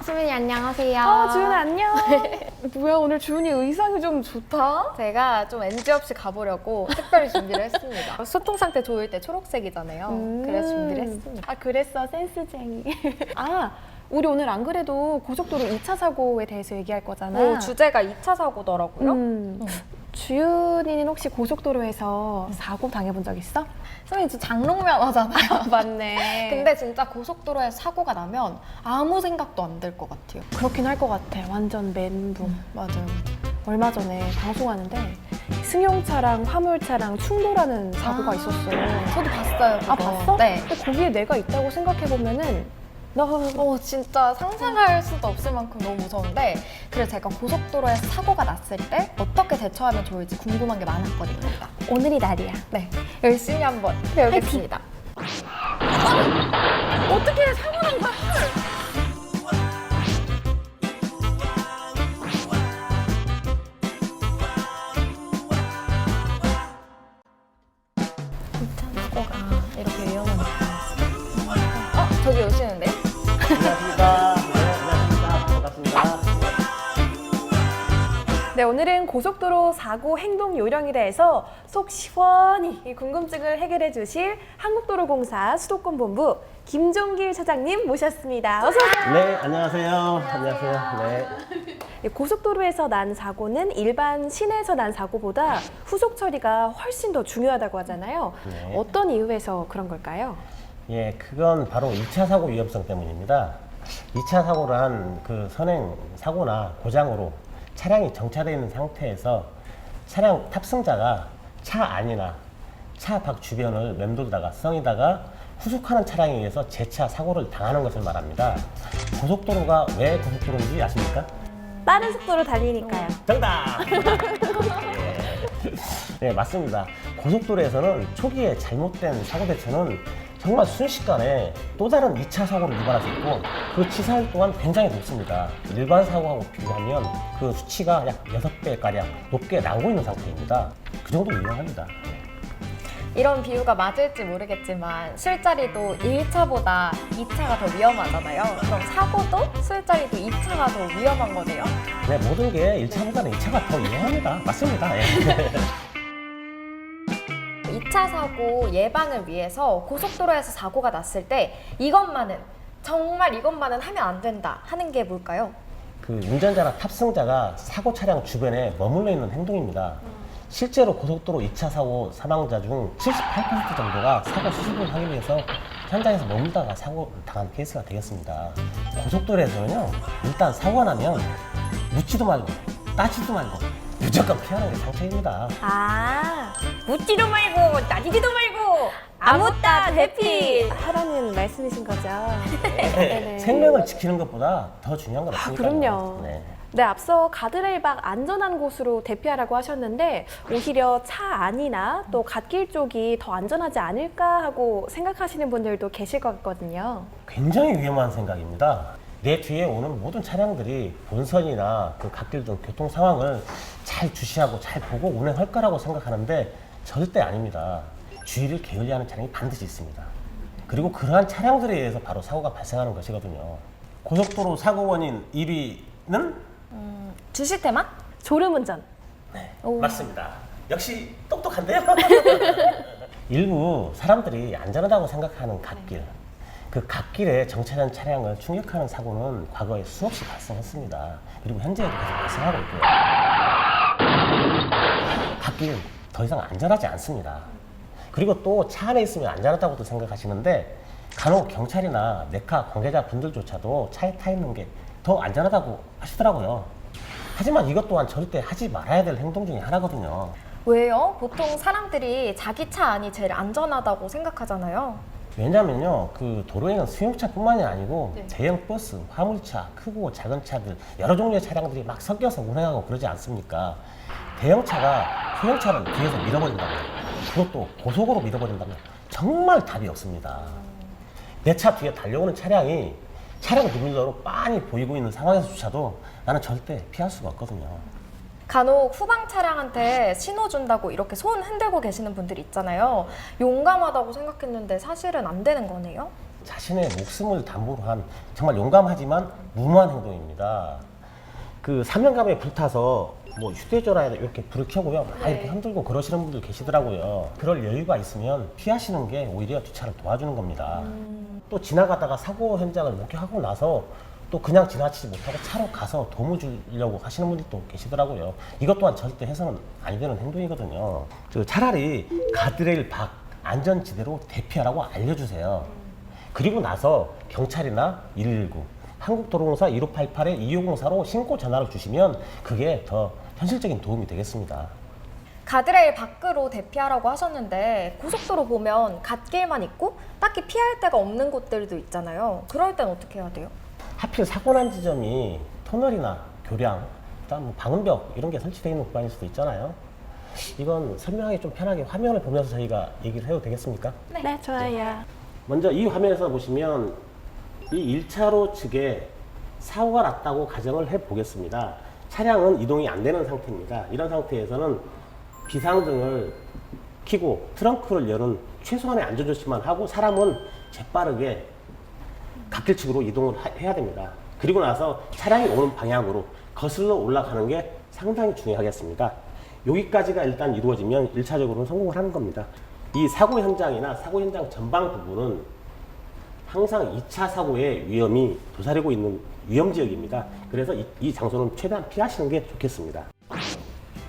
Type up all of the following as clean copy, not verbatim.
수민이 안녕하세요. 주은아 안녕. 뭐야, 오늘 주은이 의상이 좀 좋다. 제가 좀 NG 없이 가보려고 특별히 준비를 했습니다. 소통 상태 좋을 때 초록색이잖아요. 그래서 준비를 했습니다. 그랬어, 센스쟁이. 우리 오늘 안 그래도 고속도로 2차 사고에 대해서 얘기할 거잖아. 주제가 2차 사고더라고요. 주은이는 혹시 고속도로에서 사고 당해본 적 있어? 수민이 저 장롱면허잖아요. 맞네. 근데 진짜 고속도로에 사고가 나면 아무 생각도 안 들 것 같아요. 그렇긴 할 것 같아. 완전 멘붕. 맞아요. 얼마 전에 방송하는데 승용차랑 화물차랑 충돌하는 사고가 있었어. 저도 봤어요. 그거. 봤어? 네. 근데 거기에 내가 있다고 생각해보면은 진짜 상상할 수도 없을 만큼 너무 무서운데, 그래서 제가 고속도로에서 사고가 났을 때 어떻게 대처하면 좋을지 궁금한 게 많았거든요. 오늘이 날이야. 네, 열심히 한번 배우겠습니다. 어떻게 사고 난 거야? 사고가 이렇게 위험한 거였어요. 저기 오시는데? 안녕하십니까. 네, 안녕하십니까. 반갑습니다. 네, 오늘은 고속도로 사고 행동 요령에 대해서 속 시원히 이 궁금증을 해결해 주실 한국도로공사 수도권본부 김종길 차장님 모셨습니다. 어서 오세요. 네, 안녕하세요. 안녕하세요. 네. 고속도로에서 난 사고는 일반 시내에서 난 사고보다 후속 처리가 훨씬 더 중요하다고 하잖아요. 네. 어떤 이유에서 그런 걸까요? 예, 그건 바로 2차 사고 위험성 때문입니다. 2차 사고란 그 선행 사고나 고장으로 차량이 정차되어 있는 상태에서 차량 탑승자가 차 안이나 차 밖 주변을 맴돌다가 성이다가 후속하는 차량에 의해서 재차 사고를 당하는 것을 말합니다. 고속도로가 왜 고속도로인지 아십니까? 빠른 속도로 달리니까요. 정답! 네, 맞습니다. 고속도로에서는 초기에 잘못된 사고 대처는 정말 순식간에 또 다른 2차 사고를 유발할 수 있고 그 치사율 또한 굉장히 높습니다. 일반 사고하고 비교하면 그 수치가 약 6배가량 높게 나오고 있는 상태입니다. 그 정도 위험합니다. 이런 비유가 맞을지 모르겠지만 술자리도 1차보다 2차가 더 위험하잖아요. 그럼 사고도 술자리도 2차가 더 위험한 거네요? 네, 모든 게 1차보다는 2차가 더 위험합니다. 맞습니다. 예. 2차 사고 예방을 위해서 고속도로에서 사고가 났을 때 정말 이것만은 하면 안 된다 하는 게 뭘까요? 그 운전자나 탑승자가 사고 차량 주변에 머물러 있는 행동입니다. 실제로 고속도로 2차 사고 사망자 중 78% 정도가 사고 수습을 하기 위해서 현장에서 머물다가 사고 당한 케이스가 되겠습니다. 고속도로에서는요, 일단 사고가 나면 묻지도 말고 따지도 말고 무조건 피하는 게 상책입니다. 묻지도 말고 따지지도 말고 아무따 대피 하라는 말씀이신 거죠? 네네. 생명을 지키는 것보다 더 중요한 건 없으니까요. 그럼요. 네. 네, 앞서 가드레일박 안전한 곳으로 대피하라고 하셨는데 오히려 차 안이나 또 갓길 쪽이 더 안전하지 않을까 하고 생각하시는 분들도 계실 것 같거든요. 굉장히 위험한 생각입니다. 내 뒤에 오는 모든 차량들이 본선이나 그 갓길 등 교통 상황을 잘 주시하고 잘 보고 운행할 거라고 생각하는데 절대 아닙니다. 주의를 게을리하는 차량이 반드시 있습니다. 그리고 그러한 차량들에 의해서 바로 사고가 발생하는 것이거든요. 고속도로 사고 원인 1위는 주시테만? 졸음운전. 네, 맞습니다. 역시 똑똑한데요? 일부 사람들이 안전하다고 생각하는 갓길, 그 갓길에 정차된 차량을 충격하는 사고는 과거에 수없이 발생했습니다. 그리고 현재에도 계속 발생하고 있고요. 갓길 더 이상 안전하지 않습니다. 그리고 또 차 안에 있으면 안전하다고도 생각하시는데 간혹 경찰이나 네카 관계자 분들조차도 차에 타 있는 게 더 안전하다고 하시더라고요. 하지만 이것 또한 절대 하지 말아야 될 행동 중에 하나거든요. 왜요? 보통 사람들이 자기 차 안이 제일 안전하다고 생각하잖아요. 왜냐면요, 그 도로에는 승용차뿐만이 아니고 대형 버스, 화물차, 크고 작은 차들 여러 종류의 차량들이 막 섞여서 운행하고 그러지 않습니까? 대형차가 소형차를 뒤에서 밀어버린다면, 그것도 고속으로 밀어버린다면 정말 답이 없습니다. 내 차 뒤에 달려오는 차량이 차량 뒷밀러로 빤히 보이고 있는 상황에서조차도 나는 절대 피할 수가 없거든요. 간혹 후방 차량한테 신호 준다고 이렇게 손 흔들고 계시는 분들 있잖아요. 용감하다고 생각했는데 사실은 안 되는 거네요? 자신의 목숨을 담보로 한 정말 용감하지만 무모한 행동입니다. 그 사명감에 불타서 뭐 휴대전화에 이렇게 불을 켜고요. 막 이렇게 흔들고 그러시는 분들 계시더라고요. 그럴 여유가 있으면 피하시는 게 오히려 뒷차를 도와주는 겁니다. 또 지나가다가 사고 현장을 목격하고 나서 또 그냥 지나치지 못하고 차로 가서 도움을 주려고 하시는 분들도 계시더라고요. 이것 또한 절대 해서는 안 되는 행동이거든요. 차라리 가드레일 밖 안전지대로 대피하라고 알려주세요. 그리고 나서 경찰이나 119, 한국도로공사 1588에 2504로 신고 전화를 주시면 그게 더 현실적인 도움이 되겠습니다. 가드레일 밖으로 대피하라고 하셨는데 고속도로 보면 갓길만 있고 딱히 피할 데가 없는 곳들도 있잖아요. 그럴 땐 어떻게 해야 돼요? 하필 사고 난 지점이 터널이나 교량, 그다음 뭐 방음벽 이런 게 설치되어 있는 구간일 수도 있잖아요. 이건 설명하기 좀 편하게 화면을 보면서 저희가 얘기를 해도 되겠습니까? 네, 좋아요. 먼저 이 화면에서 보시면 이 1차로 측에 사고가 났다고 가정을 해 보겠습니다. 차량은 이동이 안 되는 상태입니다. 이런 상태에서는 비상등을 켜고 트렁크를 여는 최소한의 안전조치만 하고 사람은 재빠르게 갓길 측으로 이동을 해야 됩니다. 그리고 나서 차량이 오는 방향으로 거슬러 올라가는 게 상당히 중요하겠습니다. 여기까지가 일단 이루어지면 1차적으로는 성공을 하는 겁니다. 이 사고 현장이나 사고 현장 전방 부분은 항상 2차 사고의 위험이 도사리고 있는 위험 지역입니다. 그래서 이 장소는 최대한 피하시는 게 좋겠습니다.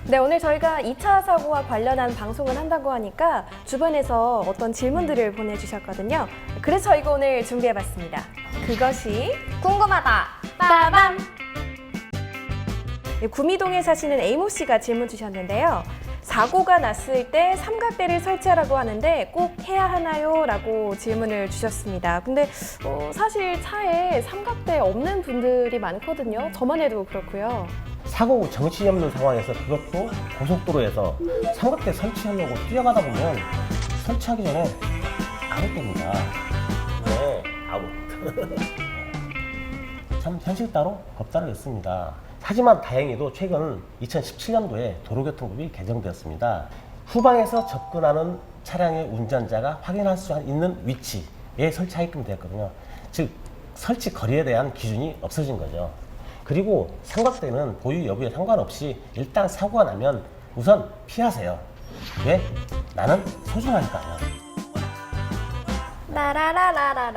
네, 오늘 저희가 2차 사고와 관련한 방송을 한다고 하니까 주변에서 어떤 질문들을 보내주셨거든요. 그래서 저희가 오늘 준비해봤습니다. 그것이 궁금하다. 빠밤! 네, 구미동에 사시는 에이모 씨가 질문 주셨는데요. 사고가 났을 때 삼각대를 설치하라고 하는데 꼭 해야 하나요? 라고 질문을 주셨습니다. 근데 사실 차에 삼각대 없는 분들이 많거든요. 저만 해도 그렇고요. 사고 정신이 없는 상황에서 그것도 고속도로에서 삼각대 설치하려고 뛰어가다 보면 설치하기 전에 아웃됩니다. 네, 아웃. 참 현실 따로 겁다를 냈습니다. 하지만 다행히도 최근 2017년도에 도로교통법이 개정되었습니다. 후방에서 접근하는 차량의 운전자가 확인할 수 있는 위치에 설치하게끔 되었거든요. 즉 설치 거리에 대한 기준이 없어진 거죠. 그리고 삼각대는 보유 여부에 상관없이 일단 사고가 나면 우선 피하세요. 왜? 나는 소중하니까요.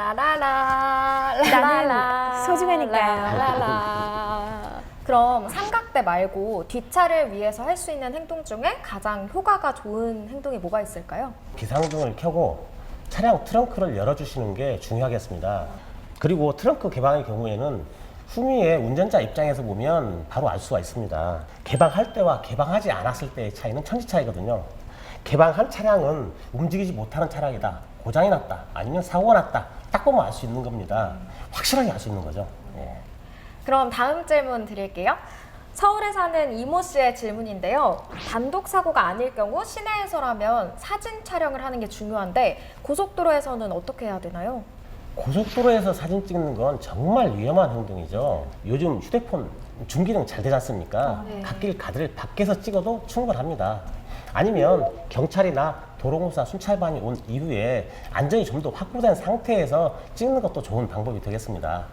라라라라라라라. 나는 소중하니까요. 라라라. 그럼 삼각대 말고 뒷차를 위해서 할 수 있는 행동 중에 가장 효과가 좋은 행동이 뭐가 있을까요? 비상등을 켜고 차량 트렁크를 열어주시는 게 중요하겠습니다. 그리고 트렁크 개방의 경우에는 후미의 운전자 입장에서 보면 바로 알 수가 있습니다. 개방할 때와 개방하지 않았을 때의 차이는 천지차이거든요. 개방한 차량은 움직이지 못하는 차량이다, 고장이 났다, 아니면 사고가 났다, 딱 보면 알 수 있는 겁니다. 확실하게 알 수 있는 거죠. 예. 그럼 다음 질문 드릴게요. 서울에 사는 이모 씨의 질문인데요. 단독 사고가 아닐 경우 시내에서라면 사진 촬영을 하는 게 중요한데 고속도로에서는 어떻게 해야 되나요? 고속도로에서 사진 찍는 건 정말 위험한 행동이죠. 요즘 휴대폰 중기능 잘 되지 않습니까? 네. 갓길 가드를 밖에서 찍어도 충분합니다. 아니면 경찰이나 도로공사 순찰반이 온 이후에 안전이 좀 더 확보된 상태에서 찍는 것도 좋은 방법이 되겠습니다.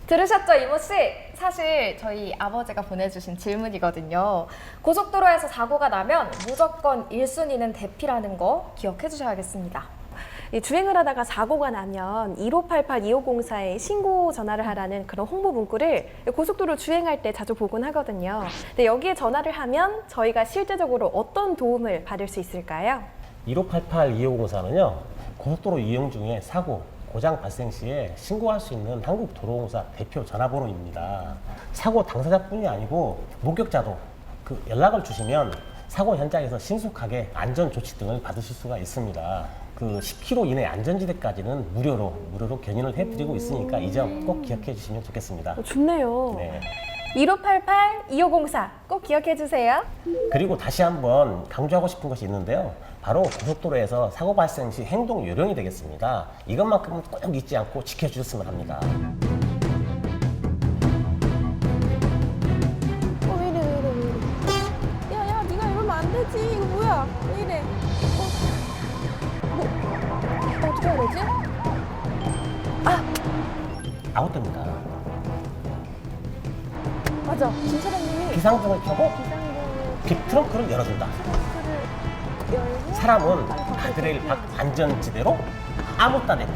들으셨죠, 이모 씨? 사실 저희 아버지가 보내주신 질문이거든요. 고속도로에서 사고가 나면 무조건 1순위는 대피라는 거 기억해 주셔야겠습니다. 주행을 하다가 사고가 나면 1588-2504에 신고 전화를 하라는 그런 홍보 문구를 고속도로 주행할 때 자주 보곤 하거든요. 근데 여기에 전화를 하면 저희가 실제적으로 어떤 도움을 받을 수 있을까요? 1588-2504는요, 고속도로 이용 중에 사고, 고장 발생 시에 신고할 수 있는 한국도로공사 대표 전화번호입니다. 사고 당사자뿐이 아니고 목격자도 그 연락을 주시면 사고 현장에서 신속하게 안전 조치 등을 받으실 수가 있습니다. 그 10km 이내 안전지대까지는 무료로 견인을 해드리고 있으니까 이 점 꼭 기억해 주시면 좋겠습니다. 좋네요. 네. 1588-2504 꼭 기억해 주세요. 그리고 다시 한번 강조하고 싶은 것이 있는데요. 바로 고속도로에서 사고 발생 시 행동 요령이 되겠습니다. 이것만큼은 꼭 잊지 않고 지켜주셨으면 합니다. 왜 이래. 야, 네가 이러면 안 되지. 이거 뭐야? 왜 이래? 어떻게 해야 되지? 맞아. 김 차장님이 비상등을 켜고 빅트렁크를 열어준다. 사람은 가드레일 밖 안전지대로 아무따 대피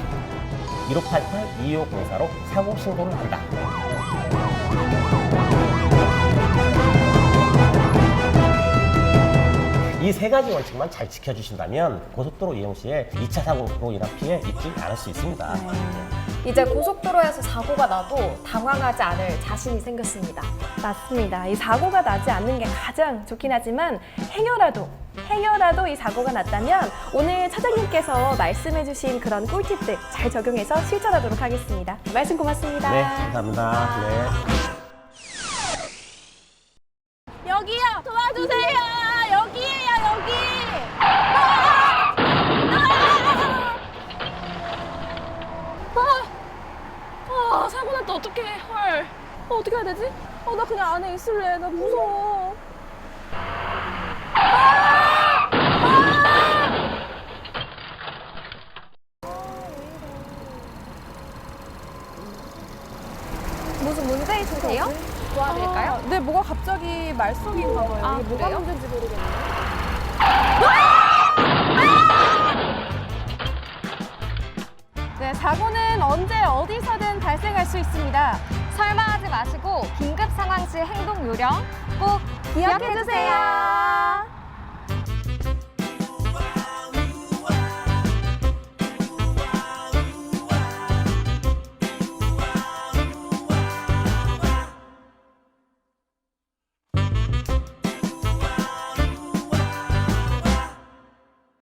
1588-2504로 사고 신고를 한다. 이 세 가지 원칙만 잘 지켜주신다면 고속도로 이용 시에 2차 사고로 인한 피해 입지 않을 수 있습니다. 이제 고속도로에서 사고가 나도 당황하지 않을 자신이 생겼습니다. 맞습니다. 이 사고가 나지 않는 게 가장 좋긴 하지만 행여라도 이 사고가 났다면 오늘 차장님께서 말씀해주신 그런 꿀팁들 잘 적용해서 실천하도록 하겠습니다. 말씀 고맙습니다. 네, 감사합니다. 네. 여기요, 도와주세요. 여기에요, 여기. 사고 났다. 어떡해. 헐. 어떻게 해야 되지? 나 그냥 안에 있을래. 나 무서워. 무슨 문제 있으세요? 도와드릴까요? 네, 뭐가 갑자기 말썽인가 봐요. 아, 이게 뭐가 그래요? 문제인지 모르겠네요. 네, 사고는 언제 어디서든 발생할 수 있습니다. 설마 하지 마시고 긴급 상황 시 행동 요령 꼭 기억해 주세요.